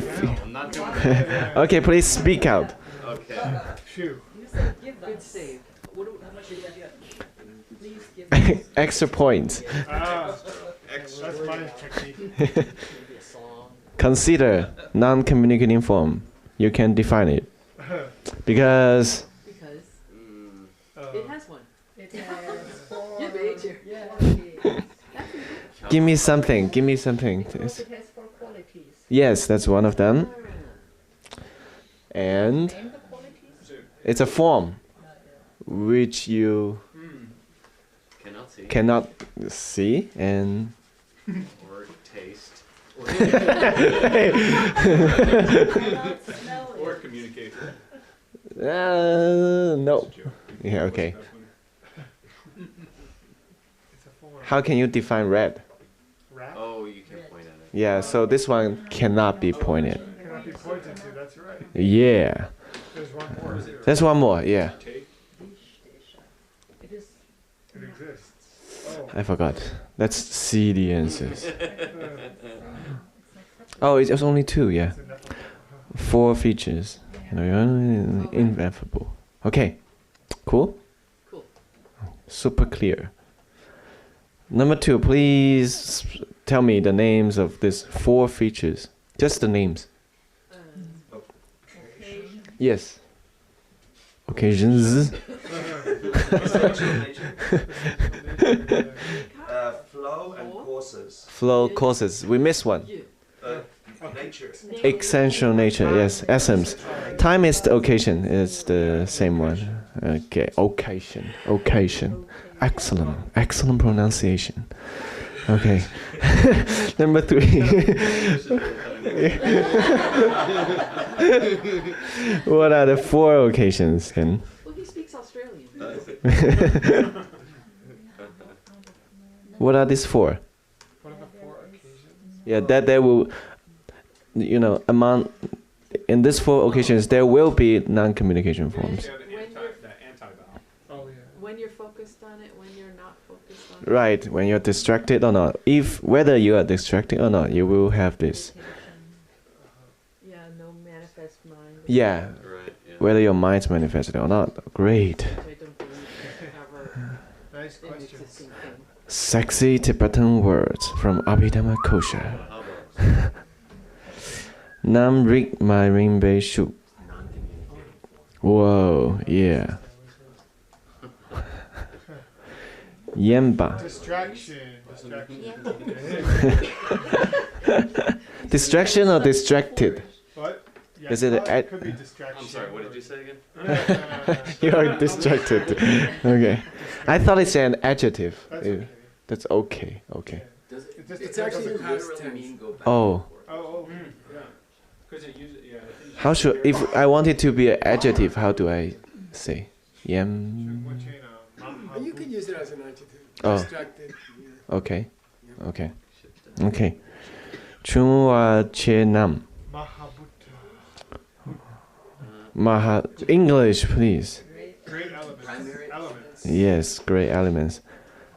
I'm not doing that. Okay, please speak out. Okay. Phew. Good save. How much did you get? Please give me Extra points. That's my technique. a song. Consider non-communicating form. You can define it. Because Because Uh, it has one. It has four. You're major. Yeah. give me something. Give me something. Because it has four qualities. Yes, that's one of them. And Name the qualities. it's a form which you Cannot see. cannot see and Or taste. Or communicate. no. Yeah, okay. it's a form. How can you define red? Rat Oh, you can point at it. Yeah, so this one cannot be pointed. cannot be pointed to. That's right. Yeah. There's one more. There's one more, yeah. It is It exists. Oh. I forgot. Let's see the answers. Oh, it's only two, yeah. Four features. Ineffable. Okay. Cool? Cool. Super clear. Number two, please tell me the names of these four features. Just the names. occasion. Yes. Occasions. Flow and causes. Flow causes. We missed one. Nature. Essential nature, yes. Essence. Time is the occasion. It's the same one. Okay. Occasion. Occasion. Excellent. Excellent pronunciation. Okay. Number three. What are the four occasions then? Well, he speaks Australian. What are these four? What are the four occasions? Yeah, that there will, among, in these four occasions, there will be non-communication forms. Oh yeah. When you're focused on it, when you're not focused on it. Right, when you're distracted or not. Whether you are distracted or not, you will have this. Yeah, no manifest mind. Yeah, Right, yeah. whether your mind's manifested or not. Great. I don't believe you have Nice an questions. existing thing. Sexy Tibetan words from Abhidharma kosher. Nam rik my rinbe shu. Whoa, yeah. Yemba. Distraction. Distraction. Distraction or distracted? What? Yeah, Is it it could be distraction. I'm sorry, what did you say again? You are distracted. Okay. I thought it's an adjective. That's okay. That's okay. Okay. It just It's depends on actually the past context. tense. Oh. Oh, yeah. Because it usually, yeah. How should if I want it to be an adjective? How do I say? Yem. You can use it as an adjective. Oh. Distracted. Yeah. Okay. Okay. Okay. Chunwa che nam. Maha. English, please. Great elements. Elements. Yes, great elements.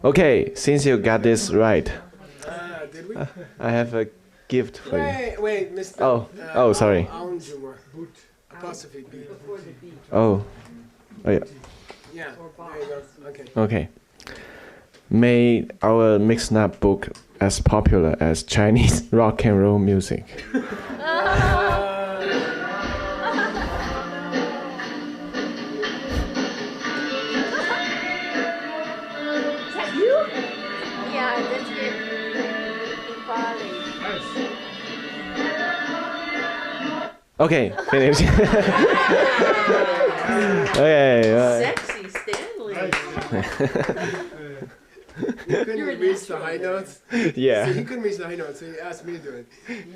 Okay, since you got this right, Did we? I have a gift for you. Wait, Mr. Oh, sorry. Aunjumar. Apostrophe B. Before the beat. Oh, yeah. Yeah. There you go. Okay. Okay. Made our mixed up book as popular as Chinese rock and roll music. Is that you? Yeah, that's it. Probably. Okay, finish. Okay. Sexy Stanley. You couldn't reach the high notes. Yeah. So he couldn't reach the high notes, so he asked me to do it.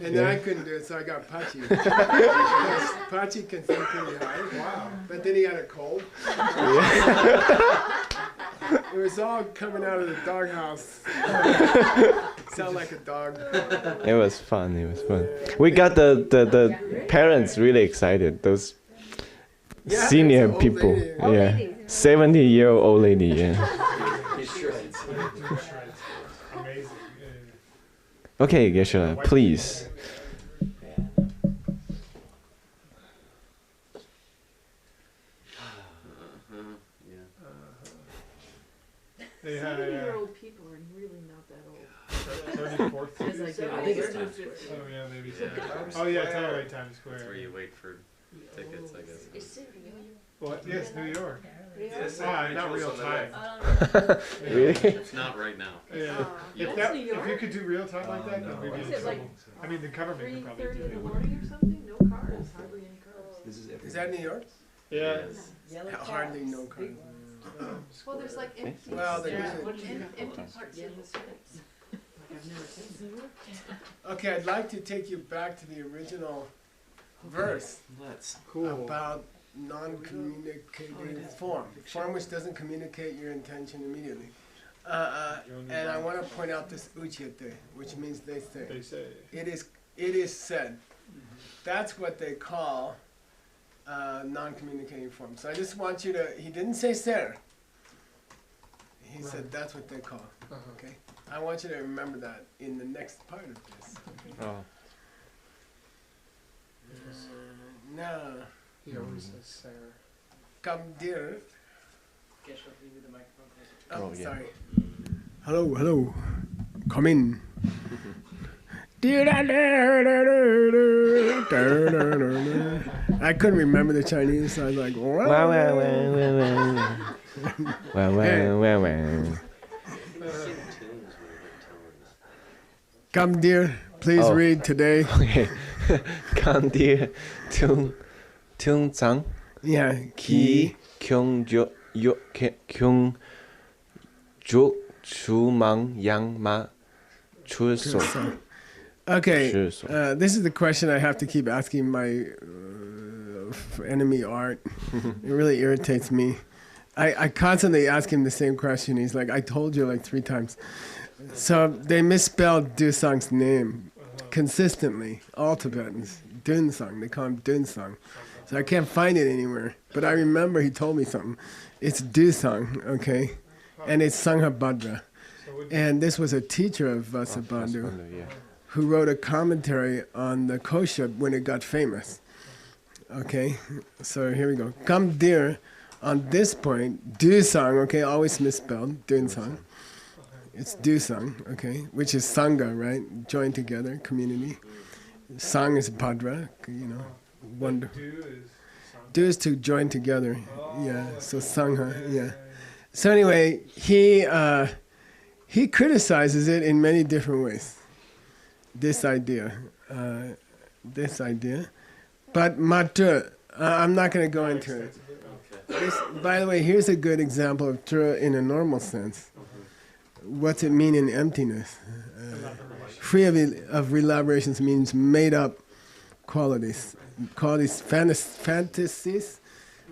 And then I couldn't do it, so I got Pachi. Because Pachi can sing pretty high. Wow. But then he had a cold. It was all coming out of the doghouse. Sound like a dog. It was fun. It was fun. We got the parents really excited. Those Yeah, senior it's an old people. lady. Yeah. 70-year-old old lady. Yeah. Amazing. Okay, Geshe-la, please. think it's Square. Times Square. Oh yeah, maybe. Yeah. Oh yeah, totally Times That's where Square. you wait for tickets, I guess. It's in New York. What? Yes, New York. Really? Yes, Ah, it not was real on the time. left. Really? It's not right now. Yeah. Oh. You If, don't- that, New if you York? could do real time like that, then no. we'd be Is in it like trouble. I mean, the government could probably 3:30 do in the it. morning or something? No cars, hardly any cars. This is Is that New York? Yeah. Yes. Yellow Hardly cabs, no big cars. ones. Well, there's like empty, Well, there yeah, is. empty parts of the streets. Like I've never seen it. Okay, I'd like to take you back to the original verse Let's. about non-communicating form. Form which doesn't communicate your intention immediately. And I want to point out this uchete, which means they say. They say. It is said. That's what they call non-communicating form. So I just want you to, he didn't say ser. He said that's what they call. Okay? I want you to remember that in the next part of this. Okay? Oh. Now, He always says Sarah. come dear. Guess what, we need the microphone closer. Oh, Oh, yeah. sorry. Hello. Come in. I couldn't remember the Chinese, so I was like, Wow, wow, wow, wow, wow. Wow, wow, wow, wow. Tunes we were telling us. come dear, please Oh. read today. Okay. Kan dir tung zang Yeah, ki kyung kyung juk chu mang yang ma chu so. Okay, Sure, so. this is the question I have to keep asking my enemy Art. It really irritates me. I constantly ask him the same question. He's like, I told you like 3 times. So they misspelled Dusang's name consistently. All Tibetans. Dunsang. They call him Dunsang. So I can't find it anywhere. But I remember he told me something. It's Dusang, okay? And it's Sanghabhadra. And this was a teacher of Vasubandhu Yeah. who wrote a commentary on the kosha when it got famous. Okay, so here we go. Come dear, on this point, Dusang, okay, always misspelled, Dunsang. It's Dusang, okay, which is Sangha, right? Join together, community. Sang is Bhadra, you know, wonder. Do is to join together, yeah, so Sangha, yeah. So anyway, he criticizes it in many different ways. This idea. But matra, I'm not going to go into it. Okay. This, by the way, here's a good example of tra in a normal sense. What's it mean in emptiness? Free of elaborations means made up qualities, fantasies.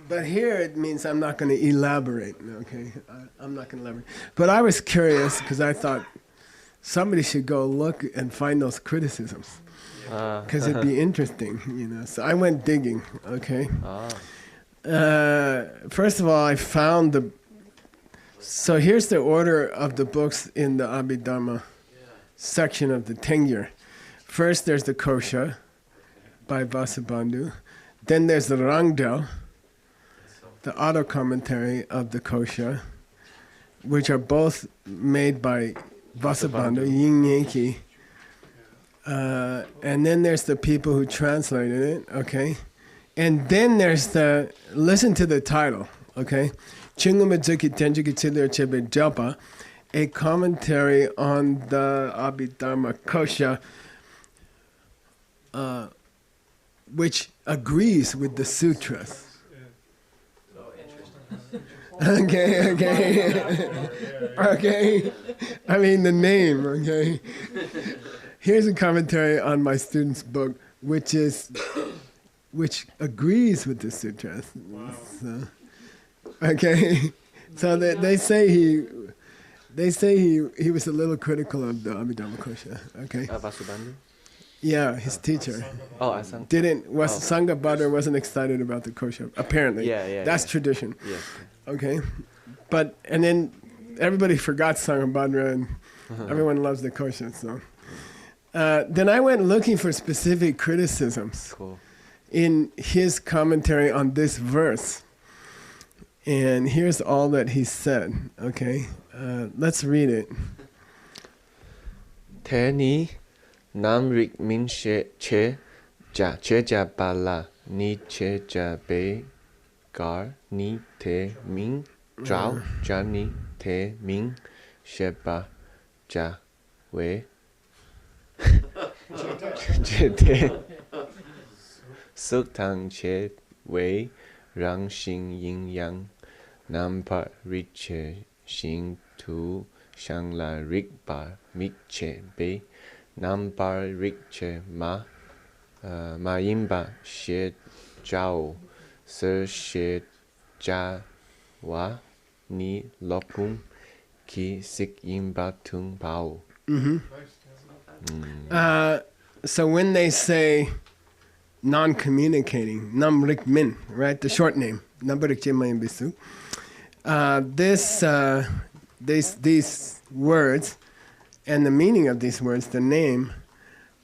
But here it means I'm not going to elaborate, okay? I'm not going to elaborate. But I was curious because I thought somebody should go look and find those criticisms because it'd be interesting, you know. So I went digging, okay? First of all, I found the... So here's the order of the books in the Abhidharma section of the Tengyur. First there's the Kosha by Vasubandhu. Then there's the Rangdel, the auto-commentary of the Kosha, which are both made by Vasubandhu, Yin Yenki. And then there's the people who translated it, okay? And then there's the, listen to the title, okay? Chingumadzuki Tenjuki Chilir Chebe Japa, a commentary on the Abhidharma Kosha, which agrees with the sutras. Okay. Okay. I mean the name, okay. Here's a commentary on my student's book, which agrees with the sutras. So, okay. So they say he was a little critical of the Abhidharma Kosha. Okay. Vasubandhu? Yeah, his teacher. Oh, I sang. Sanghabhadra wasn't excited about the Kosha, apparently. Yeah. That's tradition. Yes. Okay. And then everybody forgot Sanghabhadra and everyone loves the Kosha, so. Then I went looking for specific criticisms Cool. in his commentary on this verse. And here's all that he said, okay? Let's read it. Thế ni Nam rik min che ja ba la ni che ja be gar ni te min trao ja ni te min she ba ja we che te suk tang che we rang xing yin yang nam pa rik che xing tu shang la rik ba mi che be nam pa rik che ma yin ba xie zhao se xie jia wa ni lopung ki sik yin ba tung pao. So when they say non-communicating, nam rik min, right, the short name, nam rik che mayin bisu. These words and the meaning of these words, the name,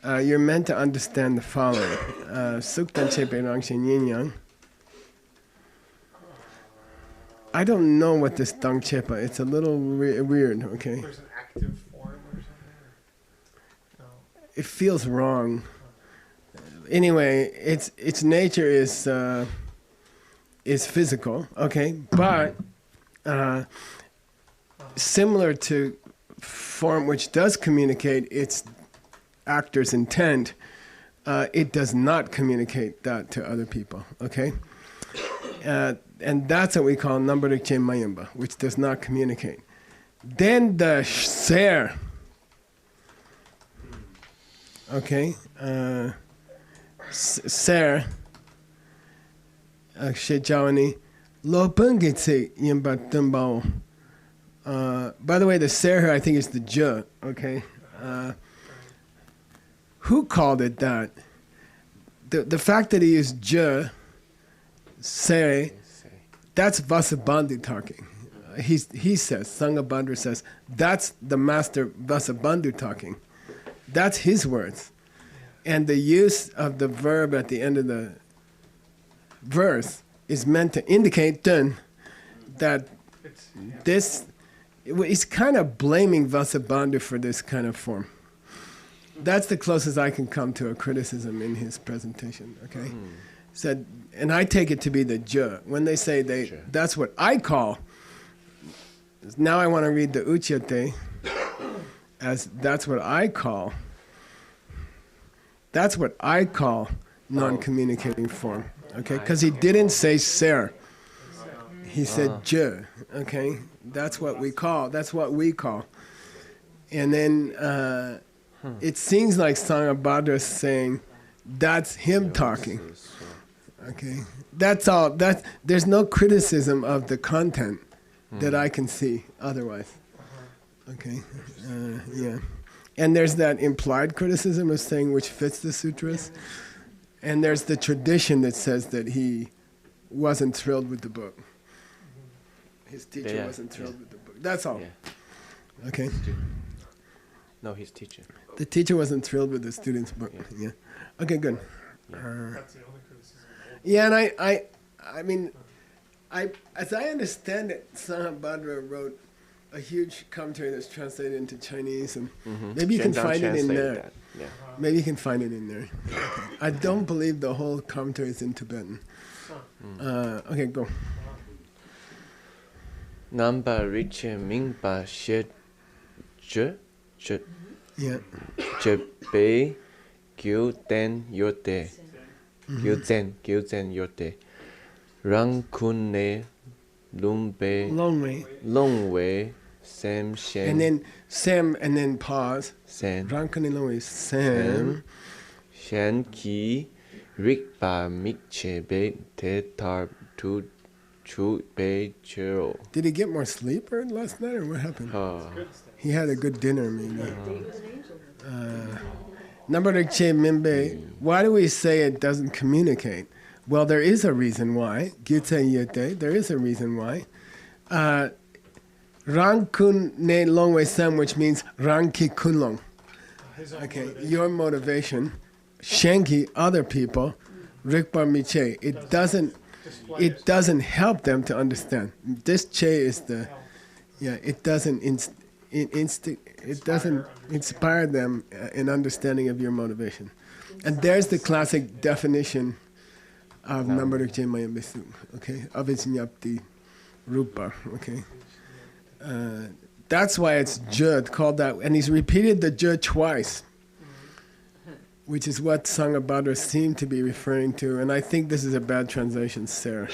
you're meant to understand the following. Suktan chepe rangshin yin yang. I don't know what this dang chepa. It's a little weird. Okay. There's an active form or something? No. It feels wrong. Anyway, its nature is physical, okay, but similar to form which does communicate its actor's intent, it does not communicate that to other people, okay? And that's what we call nambarik chen mayamba, which does not communicate. Then the ser, okay, ser, shejawani, lo pungitsi yimba tumbao. By the way, the ser here I think is the j, okay? Who called it that? The fact that he used j, say, that's Vasubandhu talking. He says, Sanghabandhu says, that's the master Vasubandhu talking. That's his words. And the use of the verb at the end of the verse is meant to indicate then that this, he's kind of blaming Vasubandhu for this kind of form. That's the closest I can come to a criticism in his presentation, okay? Said, and I take it to be the j. When they say that's what I call, now I want to read the uchyate as that's what I call non-communicating form, okay? Because he didn't say ser, he said j, okay? That's what we call. And then it seems like Sanghabandhu is saying that's him talking. Okay, that's all. There's no criticism of the content that I can see otherwise. Okay, yeah. And there's that implied criticism of saying which fits the sutras. And there's the tradition that says that he wasn't thrilled with the book. His teacher wasn't thrilled with the book. That's all. Yeah. Okay. No, his teacher. The teacher wasn't thrilled with the student's book. Yeah. Okay, good. That's the only criticism. Yeah, and I mean, as I understand it, Sanghabandhu wrote a huge commentary that's translated into Chinese, and maybe you can find it in there. That. Yeah. Maybe you can find it in there. I don't believe the whole commentary is in Tibetan. Okay, go. Namba riche mingba she je Yeah. be gyu den yote. Gyu zen yote. Rang kun ne lumbe long way sam shen. And then Sam, and then pause. Sen Rankani Lois Sam. shen ki rik ba mik che be te tar tu chu be chero. Did he get more sleep last night, or what happened? He had a good dinner, maybe. Number che mimbe. Why do we say it doesn't communicate? Well, there is a reason why. Gyutse yete. There is a reason why. Rang kun ne longwe sam, which means rang ki kun long. Okay, your motivation. Shenki, other people. Rikbar miche. It doesn't help them to understand. This che is the, it doesn't it doesn't inspire them in understanding of your motivation. And there's the classic definition of Nambaruk Jemaya Bisu, okay, of its nyapti rupa, okay. That's why it's Jud, called that, and he's repeated the Jud twice, which is what Sanghabhadra seemed to be referring to, and I think this is a bad translation, Sarah,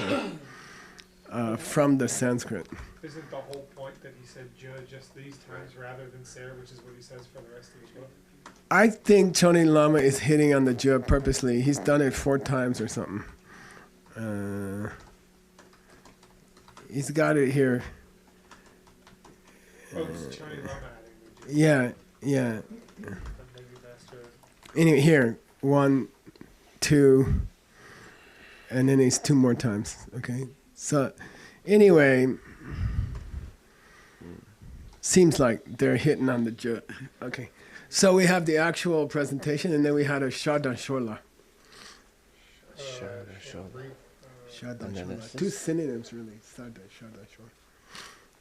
from the Sanskrit. Isn't the whole point that he said Jud just these times rather than Sarah, which is what he says for the rest of his book? I think Choni Lama is hitting on the Jud purposely. He's done it 4 times or something. He's got it here. Oh, this is Chinese Rama adding the Jud. Yeah. Then maybe Master. Anyway, here, 1, 2, and then it's 2 more times. Okay. So, anyway, seems like they're hitting on the Jud. Okay. So we have the actual presentation, and then we had a Shada Shola. Shada Shola. 2 synonyms, really. Shada Shola.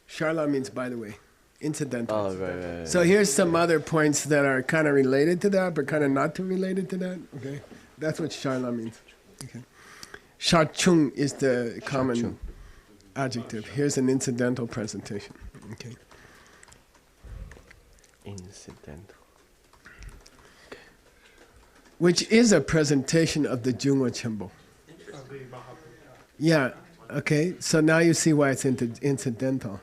Sharla means, by the way, incidental. Oh, right. So here's some other points that are kind of related to that, but kind of not too related to that. Okay, that's what Sharla means. Okay, Shachung is the common adjective. Here's an incidental presentation. Okay, Incidental. which is a presentation of the Jungwa Chimbo. Of the Mahabhuta. Yeah. Okay. So now you see why it's incidental.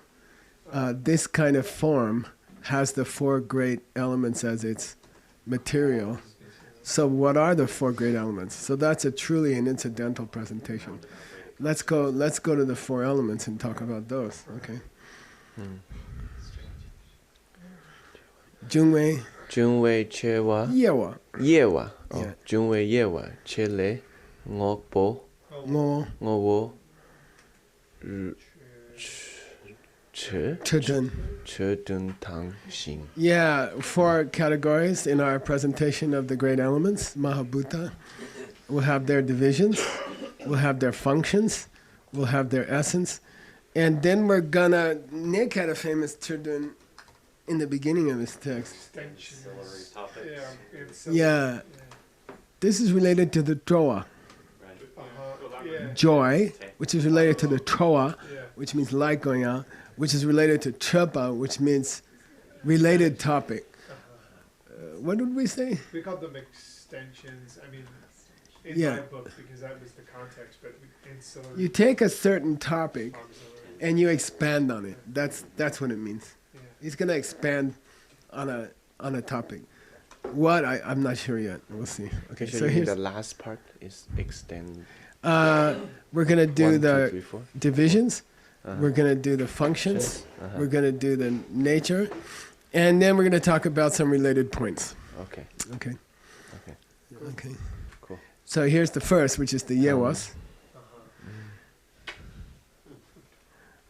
This kind of form has the 4 great elements as its material. So what are the 4 great elements? So that's truly an incidental presentation. Let's go to the 4 elements and talk about those. Okay. Jungwei, Junwei Chewa. Yewa, Yewa. Oh, Yeah. Junwei Yewa. Chele. Ngokpo. Ngo, Ngowo. Che. Chudun. Chedun Tang Xing. Yeah, 4 categories in our presentation of the great elements, Mahabhuta. We'll have their divisions, we'll have their functions, we'll have their essence, and then we're gonna. Nick had a famous Chudun in the beginning of his text. Extensions. Ancillary topics. Yeah. It's, Yeah, this is related to the Troa, Yeah. joy, which is related to the Troa, Yeah. which means light going out, which is related to Trepa, which means related topic. What did we say? We called them extensions. I mean, in Yeah. my book, because that was the context, but ancillary. You take a certain topic auxiliary. and you expand on it. That's what it means. Yeah. He's gonna expand on a topic. What I'm not sure yet. We'll see. Okay, So so you mean here's the last part is extend. we're gonna do 1, 2, the 3, 4. divisions. Uh-huh. We're gonna do the functions. Uh-huh. We're gonna do the nature, and then we're gonna talk about some related points. Okay. Okay. Okay. Okay. Cool. So here's the first, which is the Yewas.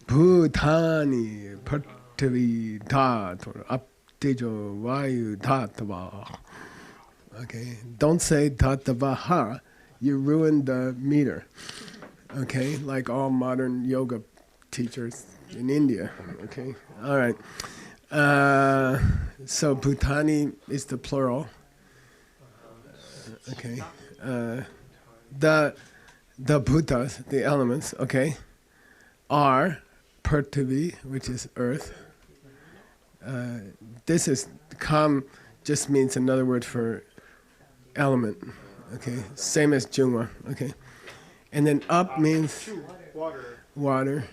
Bhutani Prithvi Dhatur Aptijo Vayu Dhatava. Okay. Don't say Dhatavaha. You ruin the meter. Okay. Like all modern yoga teachers in India. Okay. All right. So Bhutani is the plural. Okay. The bhutas, the elements, okay, are Prithvi, which is earth. This is kam, just means another word for element. Okay, same as Jungwa. Okay, and then up means Water. water.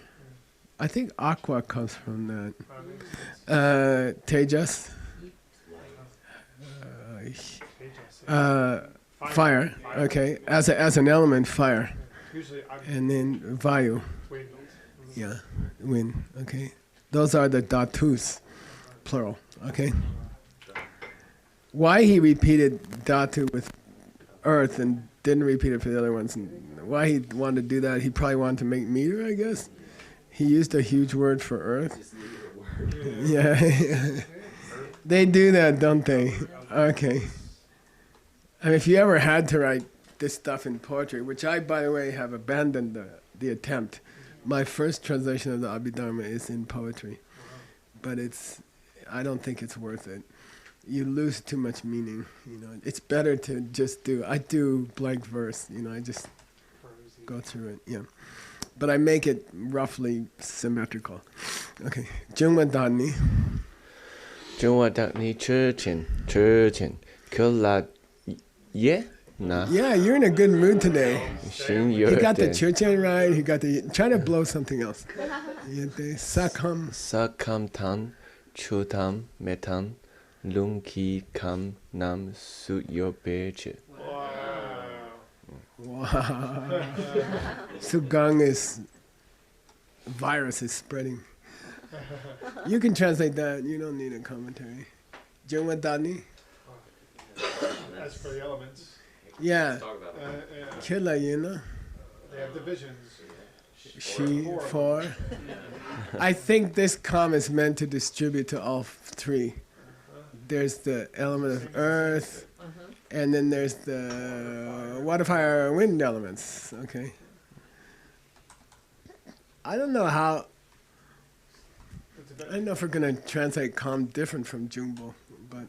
I think aqua comes from that. Tejas. Fire. Okay, as an element, fire, Usually, and then vayu. wind. Yeah, wind. Okay, those are the dhatus, plural. Okay. Why he repeated dhatu with earth and didn't repeat it for the other ones, and why he wanted to do that? He probably wanted to make meter, I guess. He used a huge word for earth. Yeah, they do that, don't they? Okay. I mean, if you ever had to write this stuff in poetry, which I, by the way, have abandoned the attempt. My first translation of the Abhidharma is in poetry, but I don't think it's worth it. You lose too much meaning. You know, it's better to just do. I do blank verse. You know, I just go through it. Yeah, but I make it roughly symmetrical. Okay, Jungwa Dani. Jungwa Dani Chen Kula Ye Na Yeah, you're in a good mood today. Xin He got the Yurte Chen right. He got the. Try to blow something else. Yete Sakham. Sakam Tan Chutam Metan Lung Ki Kam Nam Su Yo Beche. Wow. Sugang is virus is spreading. You can translate that. You don't need a commentary. Jungwa Dani. As for the elements, Yeah. Talk about it. Kila Yuna. they have divisions. She, four. I think this com is meant to distribute to all three. There's the element of earth, and then there's the water, fire, wind elements. Okay. I don't know how. I don't know if we're gonna translate com different from Jungbo, but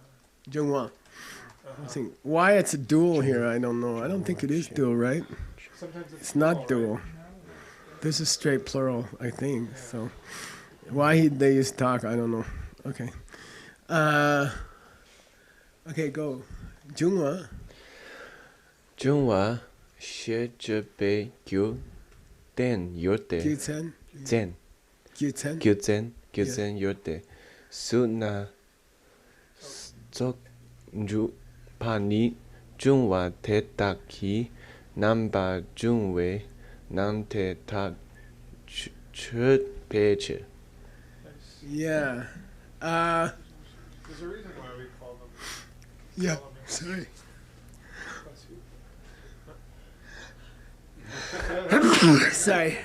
Jungwa. I think why it's a dual here. I don't know. I don't think it is dual, right? Sometimes It's not dual. This is straight plural, I think. So why they use talk, I don't know. Okay. Okay, go. Jungwa. Jungwa Xie Zhe Bei Gyu Den Yurte Gyutsen. Zen Gyutsen. Gyuzen Yurte Su Na Zok Nju Pani Jungwa Te Taki Namba Jungwe Nam Te Ta Chut Peche. Yeah. there's a reason why we call them Yeah. elements. Sorry. Sorry.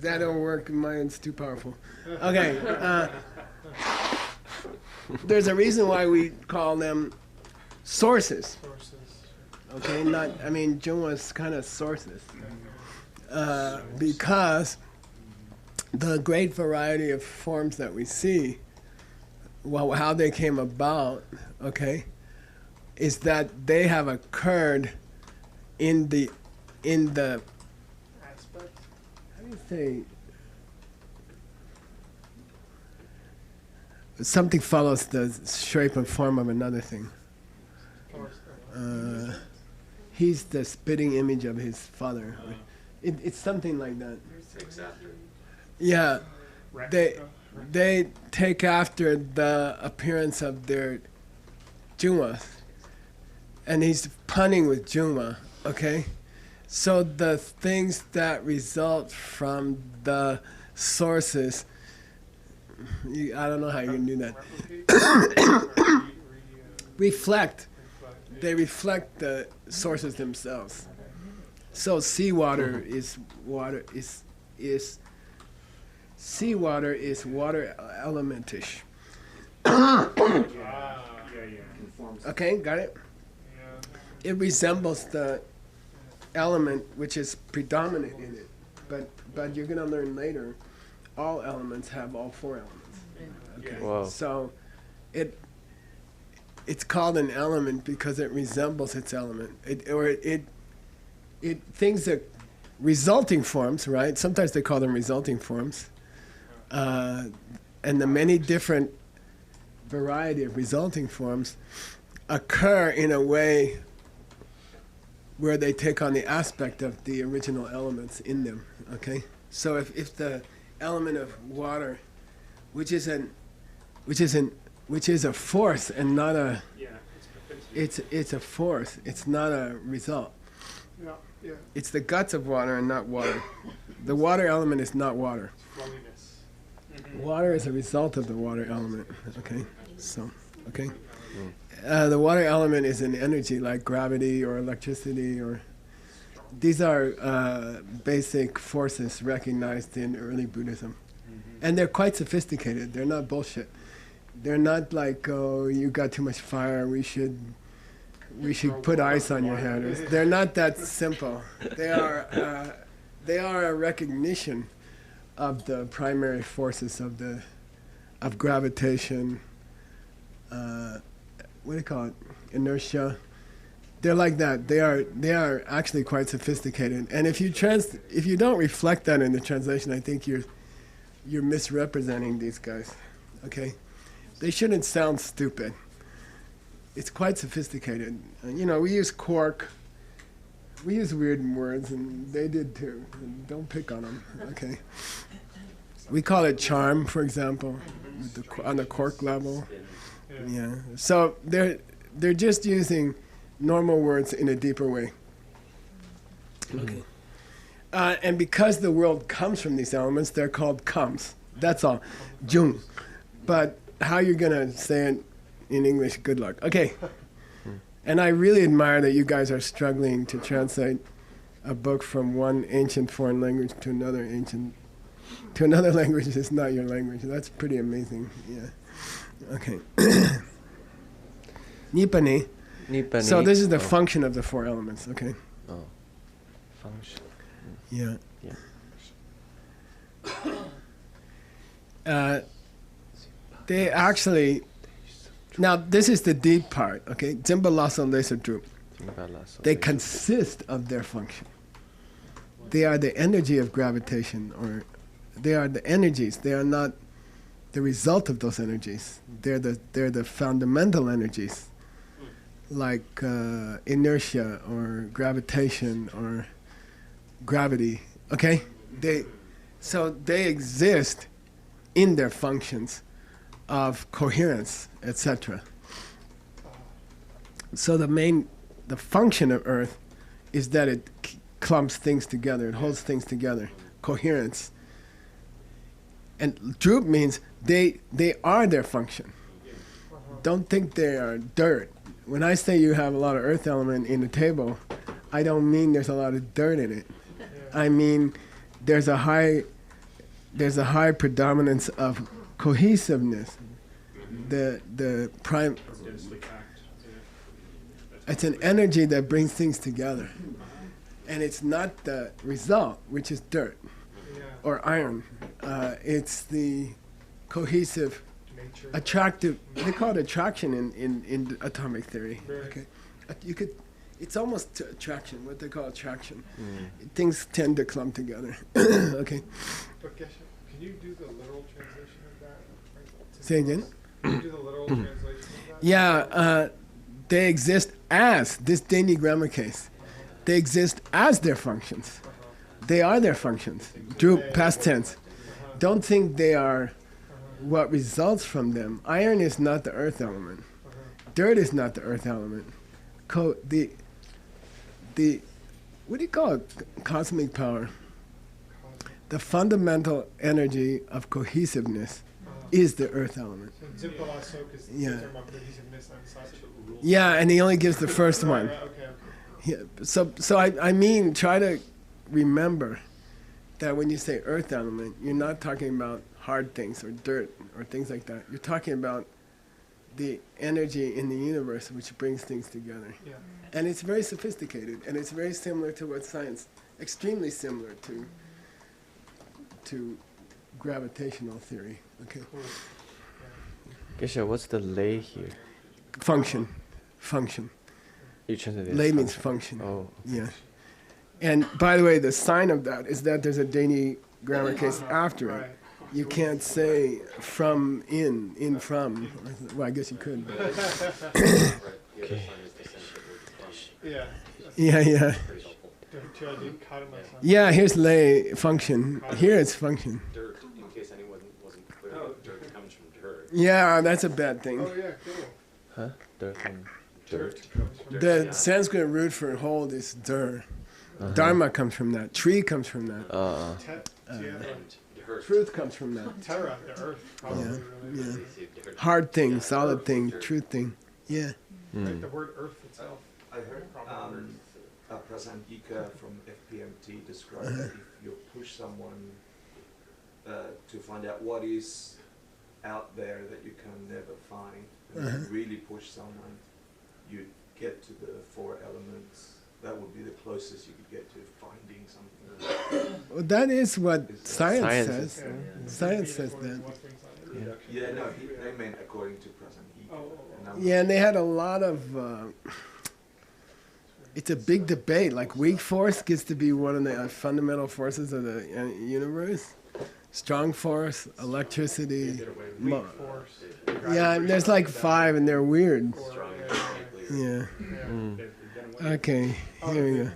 That don't work. Mine's too powerful. Okay. There's a reason why we call them sources. Sources. Okay, not. I mean, Jungwa's kind of sources, because the great variety of forms that we see, well, how they came about, okay, is that they have occurred in the Aspect. how do you say, something follows the shape and form of another thing. He's the spitting image of his father. It's something like that. Takes after. Yeah, they Replica. they take after the appearance of their Jungwa, and he's punning with Jungwa. Okay, so the things that result from the sources, I don't know how you can do that. Reflect. They reflect the sources themselves. So seawater is water seawater is water elementish. Okay, got it? It resembles the element which is predominant in it. But you're gonna learn later, all elements have all four elements. Okay. Wow. So it's called an element because it resembles its element. It things that resulting forms, right? Sometimes they call them resulting forms. And the many different variety of resulting forms occur in a way where they take on the aspect of the original elements in them. Okay, so if the element of water, which is a force and not a, it's a force. It's not a result. Yeah. It's the guts of water and not water. The water element is not water. Flowiness. Water is a result of the water element. Okay, so okay. The water element is an energy like gravity or electricity, or these are basic forces recognized in early Buddhism, and they're quite sophisticated. They're not bullshit. They're not like, oh, you got too much fire. We should put ice on your head. They're not that simple. They are a recognition of the primary forces of gravitation, what do you call it? Inertia. They're like that. They are actually quite sophisticated. And if you don't reflect that in the translation, I think you're misrepresenting these guys. Okay, they shouldn't sound stupid. It's quite sophisticated. We use quark. We use weird words, and they did too. And don't pick on them. Okay. We call it charm, for example, on the quark level. Yeah. So they're just using normal words in a deeper way. Okay. And because the world comes from these elements, they're called comes. That's all. Jung. But how you're gonna say it in English, good luck. Okay. And I really admire that you guys are struggling to translate a book from one ancient foreign language to another language that's not your language. That's pretty amazing. Yeah. Okay. Nippani. So this is the function of the four elements. Okay. Oh. Function. Yeah. Yeah. They actually. Now this is the deep part. Okay. Jimba Lhasa Lesa Drup. They consist of their function. They are the energy of gravitation, or they are the energies. They are not the result of those energies. They're the fundamental energies, like inertia or gravitation or gravity. Okay, they exist in their functions of coherence, etc. So the function of Earth is that it clumps things together, it holds things together, coherence. And drup means they are their function. Don't think they are dirt. When I say you have a lot of earth element in the table, I don't mean there's a lot of dirt in it. I mean there's a high predominance of cohesiveness. The prime. It's an energy that brings things together, and it's not the result, which is dirt or iron. It's the cohesive, attractive. They call it attraction in atomic theory. Okay, it's almost attraction. What they call attraction. Things tend to clump together. Okay. But Geshe, can you do the literal translation of that? Say again. Can you do the literal translation of that? Yeah, they exist as this Dani grammar case. They exist as their functions. They are their functions. Drup, past tense. Don't think they are what results from them. Iron is not the earth element. Dirt is not the earth element. The what do you call it? Cosmic power. The fundamental energy of cohesiveness is the earth element. So Jimpa Sok is Yeah. talking about cohesiveness and such. Yeah, and he only gives the first one. Right, okay. Yeah, so I mean, try to remember that when you say earth element, you're not talking about hard things or dirt or things like that. You're talking about the energy in the universe which brings things together. Yeah. And it's very sophisticated, and it's very similar to what science, extremely similar to gravitational theory. Okay. Cool. Geshe, what's the lay here? Function. You translate it. Lay means function. Oh. Yeah. And by the way, the sign of that is that there's a Dani grammar case after it. Right. You can't say from, in, from. Well, I guess you could. But Right. The other sign is the center with the Yeah. yeah. Pretty helpful. Yeah, here's lay function. Here it's function. Dirt, in case anyone wasn't clear, dirt comes from dirt. Yeah, that's a bad thing. Oh yeah, cool. Huh? Dirt and Dirt. The Sanskrit root for hold is dur. Dharma comes from that. Tree comes from that. And dirt. Truth comes from that. Terra, the earth, probably. Yeah. Really. Yeah. Hard thing, solid thing, truth thing. Yeah. Like the word earth itself. I heard Prasanth Yika from FPMT describe that if you push someone to find out what is out there that you can never find, and if you really push someone, you get to the four elements. That would be the closest you could get to finding something. Well, that is what science Science says. Science says that. Yeah, no, they meant according to Prasanth Yika. Yeah, and they had a lot of. It's a big debate. Like weak force gets to be one of the fundamental forces of the universe. Strong force, electricity. Weak force. Yeah, and there's like 5, and they're weird. Yeah. Okay, here we go.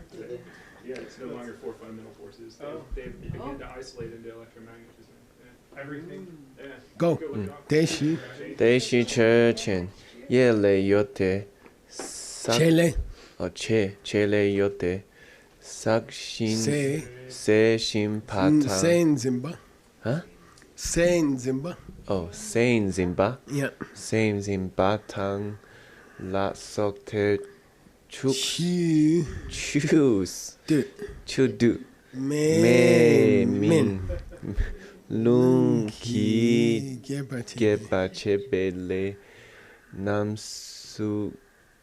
Yeah, it's no longer 4 fundamental forces. They begin to isolate into electromagnetism. Yeah. Everything. Yeah. Go. Go look it up. Deishi. 대시 철chen 예레 요테 삭 Chele. 제레 요테 삭신 Se. 세신 바탕 Sein Zimba. Huh? Sein Zimba. 세인 짐바 Yeah. 세인 짐바탕 라석테 축 Chu. 추스 Du. 추두 Me. 메민 룽기 Gebati. 게바체벨레 남수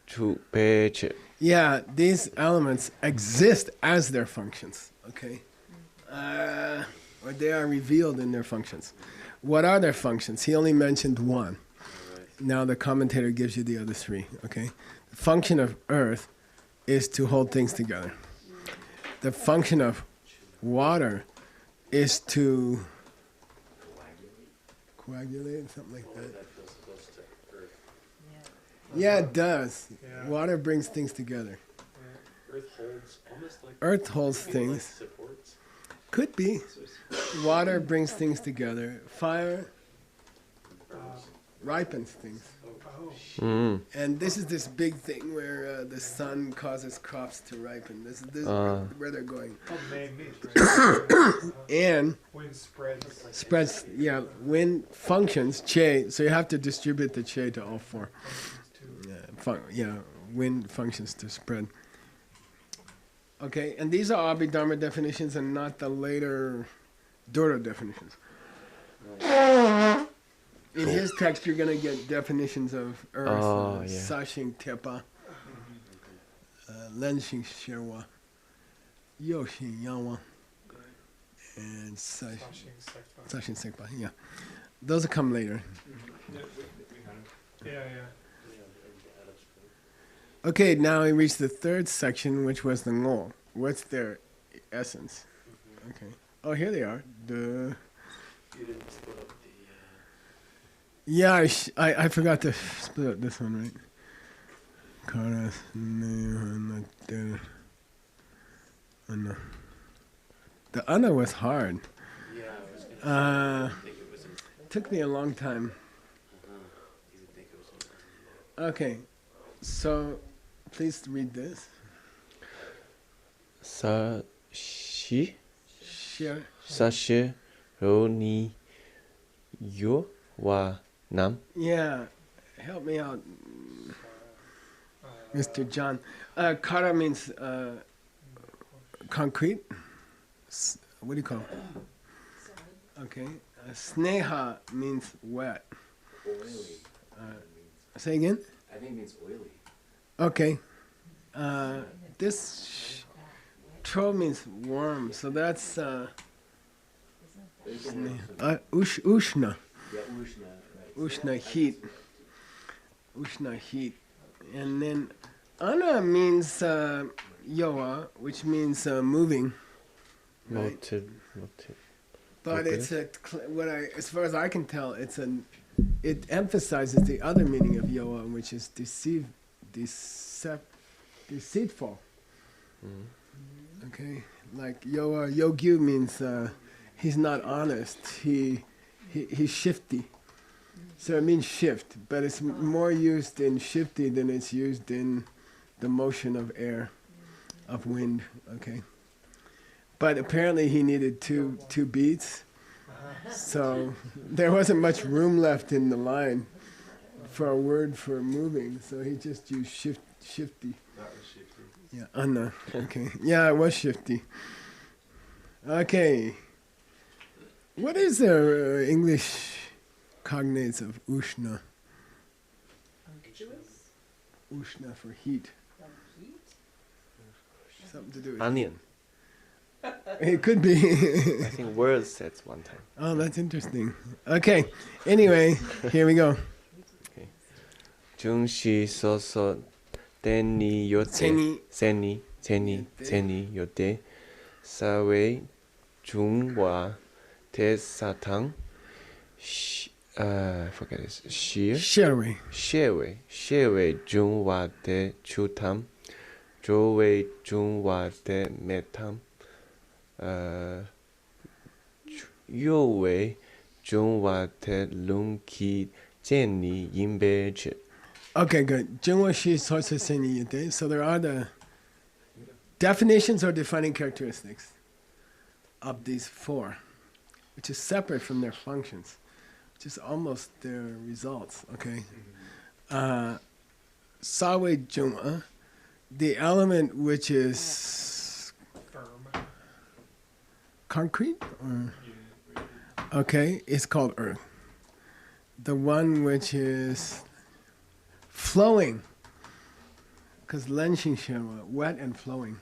추베체 Yeah, these elements exist as their functions, okay? Or they are revealed in their functions. What are their functions? He only mentioned one. Now the commentator gives you the other 3, okay? The function of earth is to hold things together. The function of water is to coagulate, something like that. That feels close to Earth. Yeah, it does. Yeah. Water brings things together. Earth holds almost like Earth holds maybe like things. supports. Could be. Water brings things together. Fire ripens things. Oh. And this is this big thing where the sun causes crops to ripen. This is where they're going. Oh, magnate, right? And Wind spreads. spreads, yeah, wind functions, che, so you have to distribute the che to all 4. Yeah, wind functions to spread. Okay, and these are Abhidharma definitions and not the later Dora definitions. In his text, you're going to get definitions of earth, Sashing Tepa, Lenshing Sherwa, Yoshin Yawa, and Sashing Sekpa. Yeah, those will come later. Yeah. Okay, now we reach the 3rd section, which was the Ngo. What's their essence? Okay. Oh, here they are. You didn't split up the. Yeah, I forgot to split up this one, right? Karas, Anna. The Anna was hard. Yeah, I was gonna say, I think it was. Took me a long time. You didn't think it was important. Okay, so please read this. 사시 Share. 사시 로니 요와남 Yeah, help me out, Mr. John. Kara means concrete. What do you call it? Okay. Sneha means wet. Oily. Say again? I think it means oily. Okay. This tro means warm, so that's ushna. Yeah, Ushna. Right. Ushna heat. Ushna heat. And then Ana means yoa, which means moving. Right. 모트 But Okay. it's as far as I can tell, it emphasizes the other meaning of yoa, which is deceitful. Okay, like yogyu means he's not honest. He's shifty. So it means shift, but it's more used in shifty than it's used in the motion of air, of wind. Okay. But apparently he needed two beats, so there wasn't much room left in the line for a word for moving. So he just used shifty. That was shifty. Yeah, Anna. Okay. Yeah, it was shifty. Okay. What is the English cognates of Ushna? Ushna for heat. Something to do with onion. It could be. I think words said one time. Oh, that's interesting. Okay. Anyway, here we go. 중시 소소 데니 요테 세니 요테 사회 중와 대사탕 forget this. Sherway. 谢伟 중와 대주탐 조웨이 중와 대메탐 요웨이 중와 대룽키 제니 임베치. Okay, good. Jingwa shi source seni yute. So there are the definitions or defining characteristics of these four, which is separate from their functions, which is almost their results. Okay. Sawe jungwa, the element which is Firm. concrete or okay, is called earth. The one which is flowing, because lenshin sherwa, wet and flowing.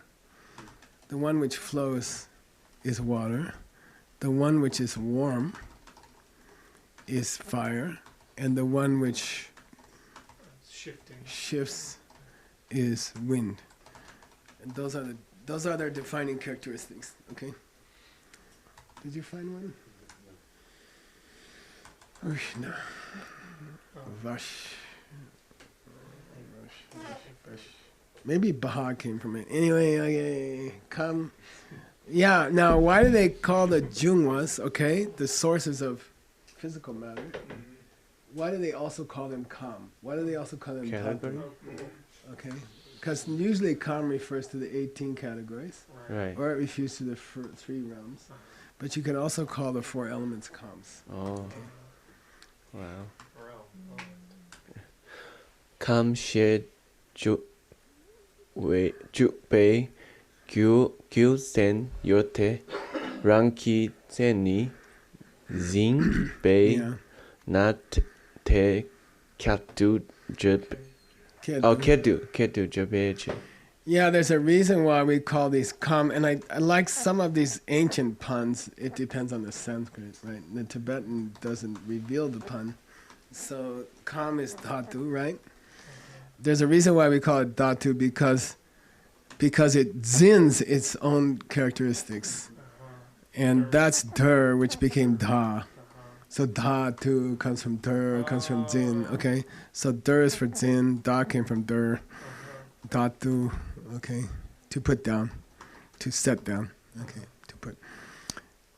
The one which flows is water. The one which is warm is fire. And the one which Shifting. shifts is wind. And those are their defining characteristics. Okay. Did you find one? Ushna. Vash. Maybe Baha came from it. Anyway, okay, come. Yeah, now why do they call the Jungwas, okay, the sources of physical matter? Why do they also call them Kam? Why do they also call them Category? Tatu? Okay, because usually Kam refers to the 18 categories, Right. or it refers to the three realms. But you can also call the four elements Kams. Oh. Wow. Realm. 감시 주배 규센 요테 랑키 제니 징베 Yeah. 나테 캬투 접 캐두 접에치. Yeah, there's a reason why we call these Kam, and I like some of these ancient puns. It depends on the Sanskrit, right? The Tibetan doesn't reveal the pun. So Kam is Dhatu, right? There's a reason why we call it Dhatu because it zins its own characteristics. And that's Dur, which became Dha. So Dhatu comes from Dur, comes from Zin, okay? So Dur is for Zin, Dha came from Dur. Dhatu, okay, to put down, to set down, okay, to put.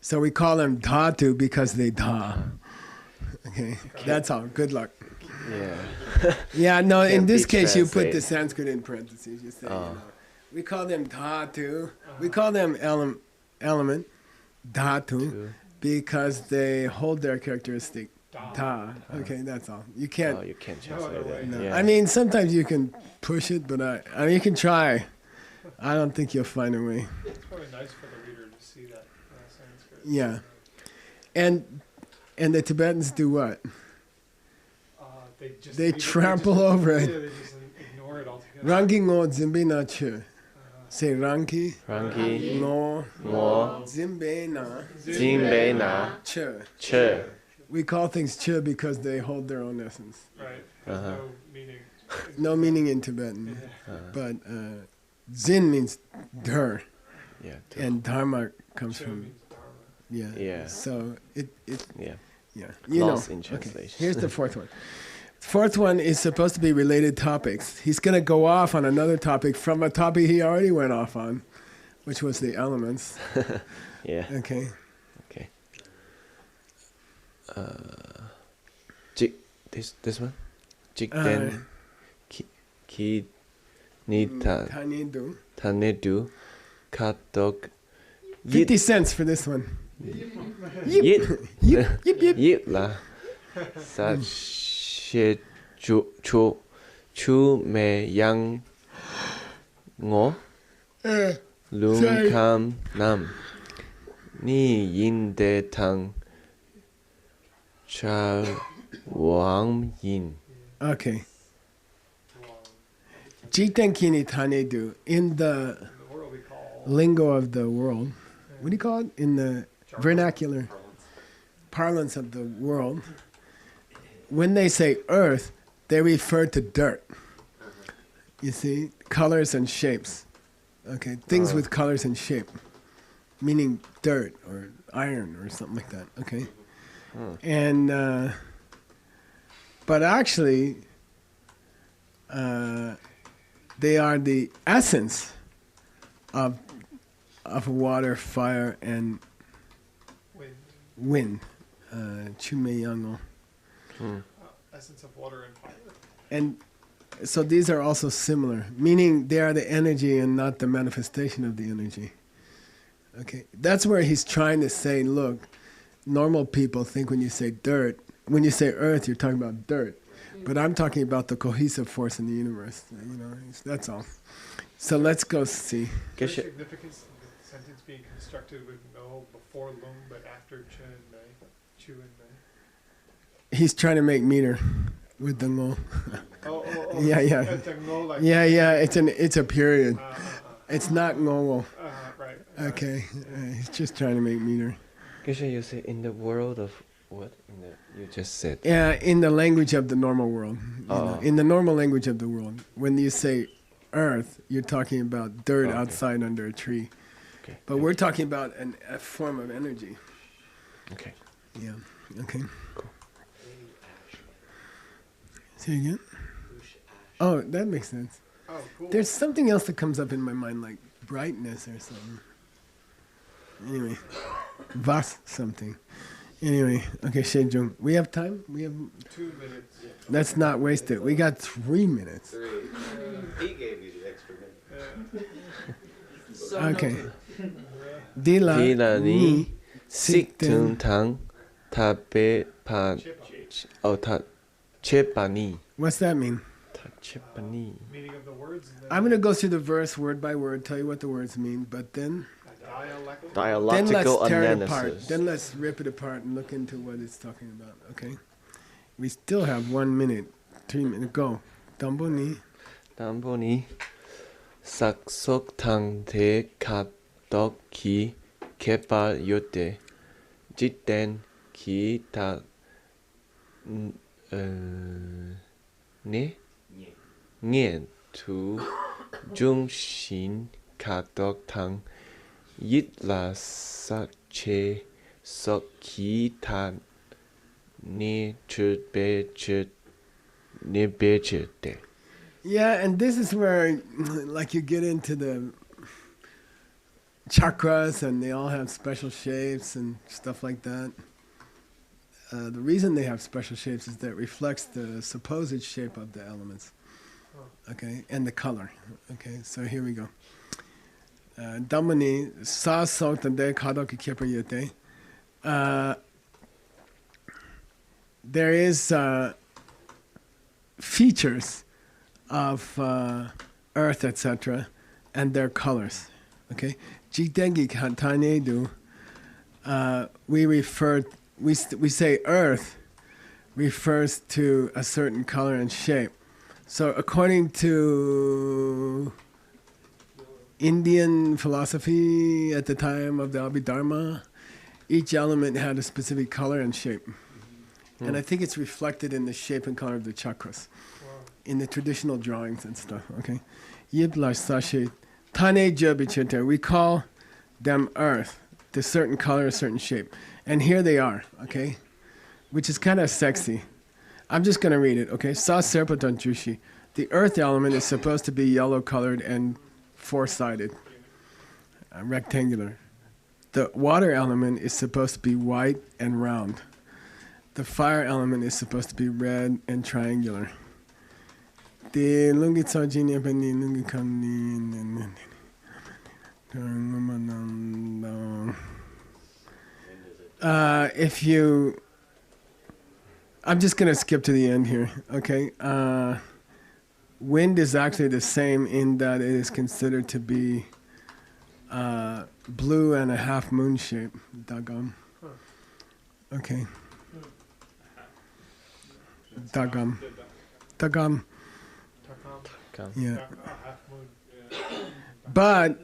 So we call them Dhatu because they Dha. Okay, that's all. Good luck. Yeah. Yeah, no, in Can't this be case you put translated. the Sanskrit in parentheses. You say, Oh. we call them Dhatu. We call them element, Dhatu, Two. because they hold their characteristic. Da. Dha. Okay, that's all. You can't. Oh, you can't No other translate way. it. No. Yeah. I mean, sometimes you can push it, but I mean, you can try. I don't think you'll find a way. It's probably nice for the reader to see that Sanskrit. Yeah. And the Tibetans do what? They trample over it. Yeah, they just ignore it altogether. Rangi ngo zimbe na che. Say rangi 랑키 ngo 모 zimbe na 진베나 che. 체. We call things che because they hold their own essence. Right. Has Uh-huh. no meaning. No meaning in Tibetan. Yeah. But zin means der, Yeah. and dharma comes Cho from, means dharma. yeah. Yeah. So it Yeah. yeah. You know. Lost in Okay. translation. Here's the fourth one. Fourth one is supposed to be related topics. He's going to go off on another topic from a topic he already went off on, which was the elements. Yeah. Okay. Okay. This one. 직된 기 니타 Tanidu. 타네두 카톡 50 cents for this one. 윕 Yip, yip, yip. 윕라 사셰 주 추매양 ngo 룽캄 남 니인대탕 차왕인. Okay. Jitenkini Tanedu. In the In the world we call lingo of the world, what do you call it? In the vernacular parlance of the world, when they say earth, they refer to dirt. You see, colors and shapes. Okay, things with colors and shape, meaning dirt or iron or something like that. Okay, and but actually, they are the essence of water, fire, and wind. Chumeyango. Essence of water and fire. And so these are also similar, meaning they are the energy and not the manifestation of the energy. Okay, that's where he's trying to say, look, normal people think when you say dirt, when you say earth, you're talking about dirt. But I'm talking about the cohesive force in the universe. You know, that's all. So let's go see. Is there significance in the sentence being constructed with no before lung but after chen and mei? Chu and mei? He's trying to make meter with the ngo. Oh. Yeah. It's a ngo like Yeah. It's a period. It's not ngo. right. Okay. He's just trying to make meter. Geshe, you say in the world of what? You just said. Yeah, in the language of the normal world. You know, in the normal language of the world. When you say earth, you're talking about dirt outside under a tree. Okay. But we're talking about a form of energy. Okay. Yeah. Okay. Cool. Say again? Oh, that makes sense. Oh, cool. There's something else that comes up in my mind, like brightness or something. Anyway, vas something. Anyway, okay, Shejung. We have time? We have. 2 minutes. Let's not waste it. We got 3 minutes. 3. He gave you the extra minute. So Okay. noted. Dila Dilani ni siktung sikten. tang tabe pan ta chepani. What's that mean? Ta chepani. Meaning of the words. And then I'm going to go through the verse word by word, tell you what the words mean, but then dialect. let's Dialogical tear it apart. analysis. Then let's rip it apart and look into what it's talking about, okay? We still have 1 minute, 3 minutes. Go. Damboni. 담보니 삭속탕 대가덕기 개발 요때 짓된 기타 네 두 중심 가덕탕 이라사체 석기타 네 주베주 네 베주때. Yeah, and this is where, like, you get into the chakras, and they all have special shapes and stuff like that. The reason they have special shapes is that it reflects the supposed shape of the elements, okay, and the color. Okay, so here we go. Damani sa so tande kadoki kepa yete. There is features of earth, etc., and their colors. Okay, Jitengi Kantanedu. We say earth refers to a certain color and shape. So according to Indian philosophy at the time of the Abhidharma, each element had a specific color and shape. And I think it's reflected in the shape and color of the chakras, in the traditional drawings and stuff, okay? Yiblash Sashe, Tane Jobichete, we call them earth, the certain color, a certain shape. And here they are, okay? Which is kind of sexy. I'm just going to read it, okay? Sa Serpatan Jushi. The earth element is supposed to be yellow colored and four-sided, rectangular. The water element is supposed to be white and round. The fire element is supposed to be red and triangular. The if you, I'm just going to skip to the end here, okay? Wind is actually the same in that it is considered to be blue and a half moon shape. Dagam. Okay. Dagam. Dagam. Yeah. But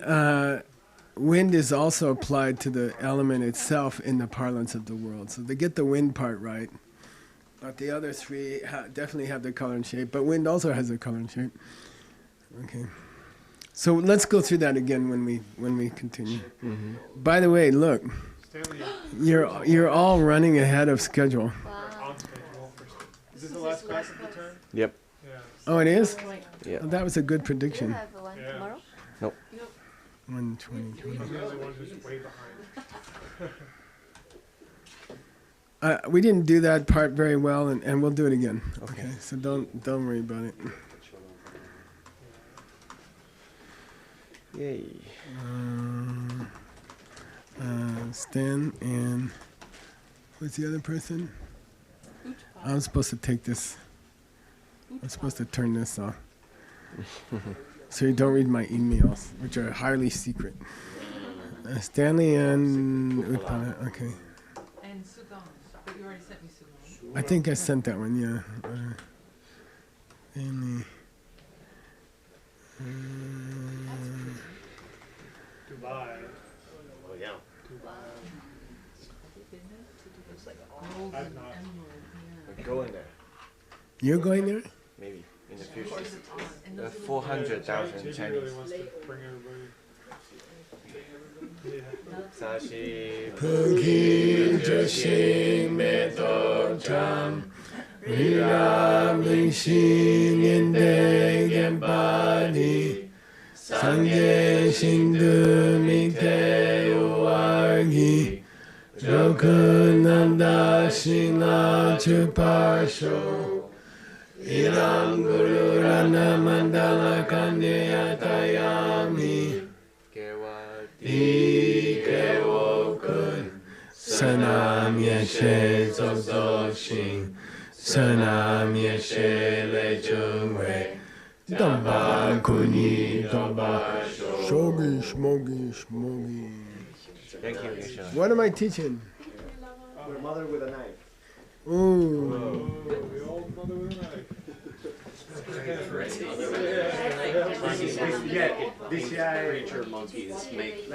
wind is also applied to the element itself in the parlance of the world. So they get the wind part right, But the other three definitely have the color and shape. But wind also has a color and shape. Okay. So let's go through that again when we continue. Mm-hmm. By the way, look, Stanley, you're all running ahead of schedule. we're on schedule for. Is this the last class of the term? Yep. Yeah. Oh, it is? Yeah. Well, that was a good Do you prediction. have one Yeah. tomorrow? 120. I'm the only one who's way behind. We didn't do that part very well, and we'll do it again. Okay. So don't worry about it. Yay. Stan and who's the other person? I'm supposed to take this. I'm supposed to turn this off. So you don't read my emails, which are highly secret. Stanley and Utpala, okay. And Sugan, but you already sent me Sugan. I think I sent that one, yeah. Stanley. Dubai. Oh, yeah. Dubai. Gold I've and not. emerald, yeah. We're going there. You're going there? Maybe in the What future. is it on? And The those little- 400,000 JB really Chinese. wants to bring everybody. Yeah. 사실 Pugi Joshi Meto Cham Ram Shin Yende Gembadi Sangye Shindu Mite Uargi Jokunanda Shina Chupasho Iram Guru Rana Mandala Kanya Tayami Ikewokun Sanam Yeshe Zogzogshing Sanam Yeshe Lechungwe Damba Kuni Damba Shogi Shmogi Shmogi. Thank you, Yesha. What am I teaching? Your mother with a knife. Ooh. The old mother with a knife. Yeah, these creature monkeys make